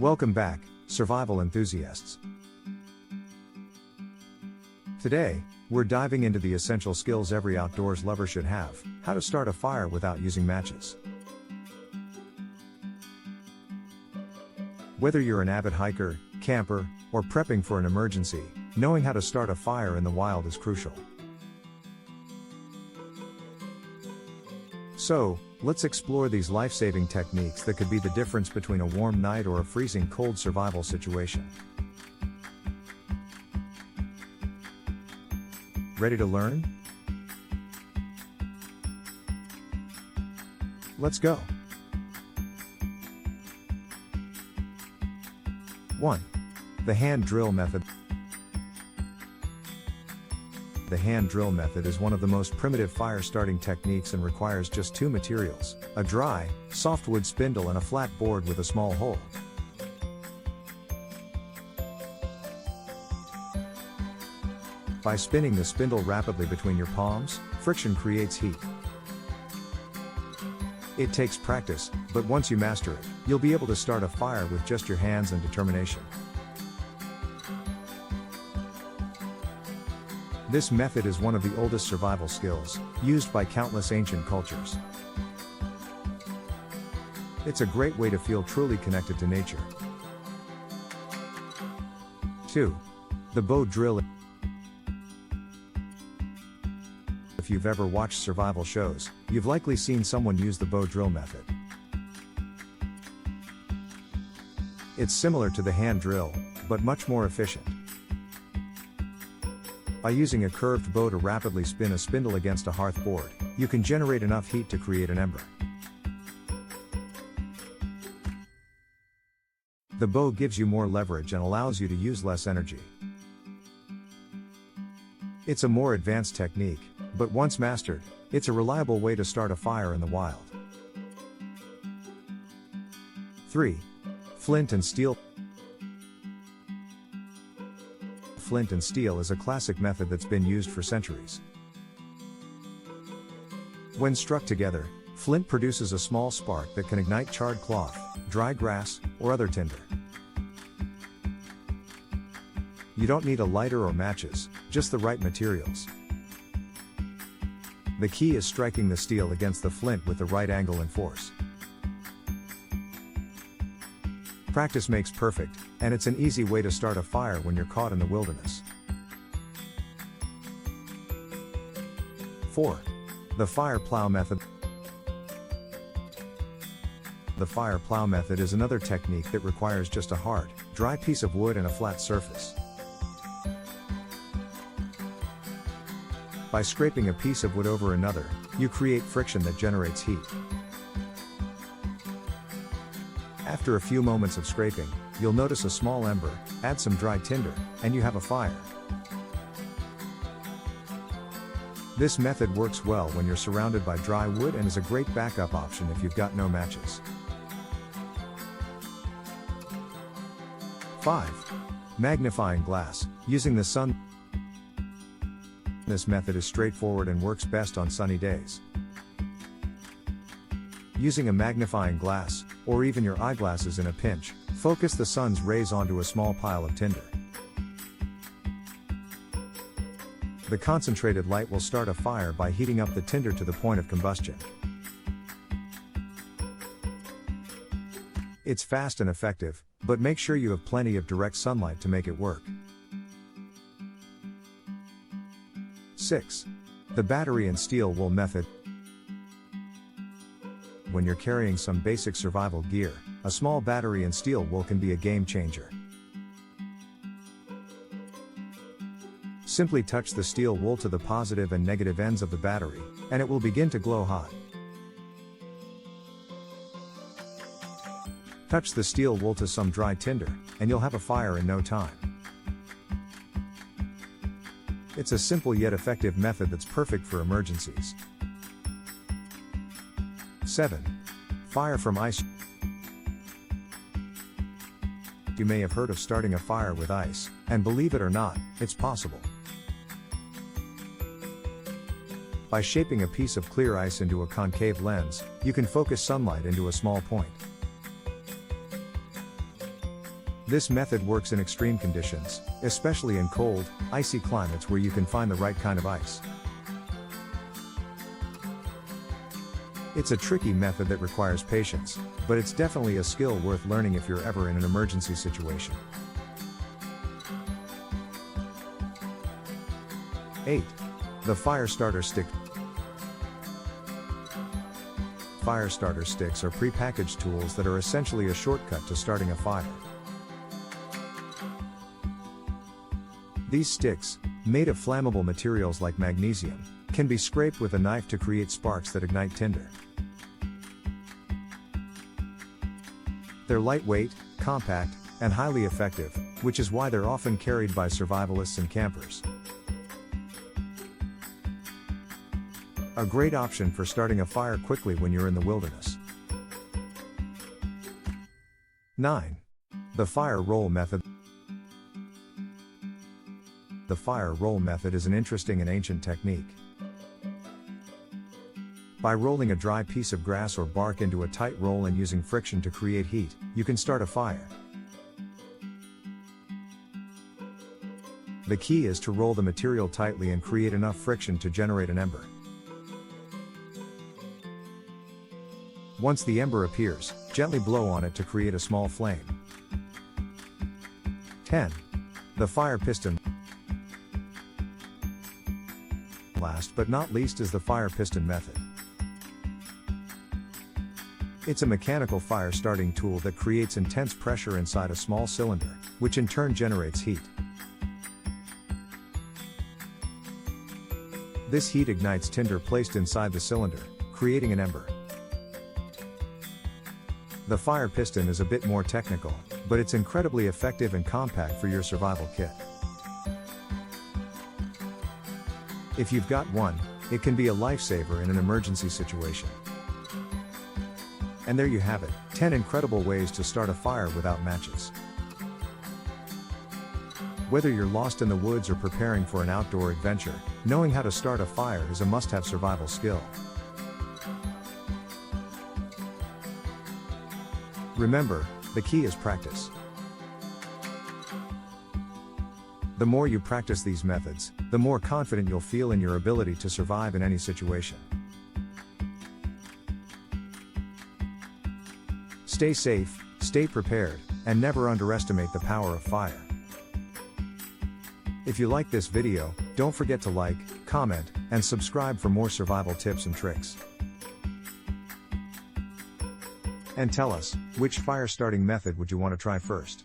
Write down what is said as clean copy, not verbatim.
Welcome back, survival enthusiasts. Today, we're diving into the essential skills every outdoors lover should have: how to start a fire without using matches. Whether you're an avid hiker, camper, or prepping for an emergency, knowing how to start a fire in the wild is crucial. So, let's explore these life-saving techniques that could be the difference between a warm night or a freezing cold survival situation. Ready to learn? Let's go. 1. The hand drill method. The hand drill method is one of the most primitive fire starting techniques and requires just two materials: a dry, softwood spindle and a flat board with a small hole. By spinning the spindle rapidly between your palms, friction creates heat. It takes practice, but once you master it, you'll be able to start a fire with just your hands and determination. This method is one of the oldest survival skills, used by countless ancient cultures. It's a great way to feel truly connected to nature. 2. The bow drill. If you've ever watched survival shows, you've likely seen someone use the bow drill method. It's similar to the hand drill, but much more efficient. By using a curved bow to rapidly spin a spindle against a hearth board, you can generate enough heat to create an ember. The bow gives you more leverage and allows you to use less energy. It's a more advanced technique, but once mastered, it's a reliable way to start a fire in the wild. 3. Flint and steel. Flint and steel is a classic method that's been used for centuries. When struck together, flint produces a small spark that can ignite charred cloth, dry grass, or other tinder. You don't need a lighter or matches, just the right materials. The key is striking the steel against the flint with the right angle and force. Practice makes perfect, and it's an easy way to start a fire when you're caught in the wilderness. 4. The fire plow method. The fire plow method is another technique that requires just a hard, dry piece of wood and a flat surface. By scraping a piece of wood over another, you create friction that generates heat. After a few moments of scraping, you'll notice a small ember, add some dry tinder, and you have a fire. This method works well when you're surrounded by dry wood and is a great backup option if you've got no matches. 5. Magnifying glass, using the sun. This method is straightforward and works best on sunny days. Using a magnifying glass, or even your eyeglasses in a pinch, focus the sun's rays onto a small pile of tinder. The concentrated light will start a fire by heating up the tinder to the point of combustion. It's fast and effective, but make sure you have plenty of direct sunlight to make it work. 6. The battery and steel wool method. When you're carrying some basic survival gear, a small battery and steel wool can be a game changer. Simply touch the steel wool to the positive and negative ends of the battery, and it will begin to glow hot. Touch the steel wool to some dry tinder, and you'll have a fire in no time. It's a simple yet effective method that's perfect for emergencies. 7. Fire from ice. You may have heard of starting a fire with ice, and believe it or not, it's possible. By shaping a piece of clear ice into a concave lens, you can focus sunlight into a small point. This method works in extreme conditions, especially in cold, icy climates where you can find the right kind of ice. It's a tricky method that requires patience, but it's definitely a skill worth learning if you're ever in an emergency situation. 8. The Fire Starter Stick. Fire starter sticks are prepackaged tools that are essentially a shortcut to starting a fire. These sticks, made of flammable materials like magnesium, can be scraped with a knife to create sparks that ignite tinder. They're lightweight, compact, and highly effective, which is why they're often carried by survivalists and campers. A great option for starting a fire quickly when you're in the wilderness. 9. The Fire Roll Method. The fire roll method is an interesting and ancient technique. By rolling a dry piece of grass or bark into a tight roll and using friction to create heat, you can start a fire. The key is to roll the material tightly and create enough friction to generate an ember. Once the ember appears, gently blow on it to create a small flame. 10. The Fire Piston. Last but not least is the fire piston method. It's a mechanical fire starting tool that creates intense pressure inside a small cylinder, which in turn generates heat. This heat ignites tinder placed inside the cylinder, creating an ember. The fire piston is a bit more technical, but it's incredibly effective and compact for your survival kit. If you've got one, it can be a lifesaver in an emergency situation. And there you have it, 10 incredible ways to start a fire without matches. Whether you're lost in the woods or preparing for an outdoor adventure, knowing how to start a fire is a must-have survival skill. Remember, the key is practice. The more you practice these methods, the more confident you'll feel in your ability to survive in any situation. Stay safe, stay prepared, and never underestimate the power of fire. If you like this video, don't forget to like, comment, and subscribe for more survival tips and tricks. And tell us, which fire starting method would you want to try first?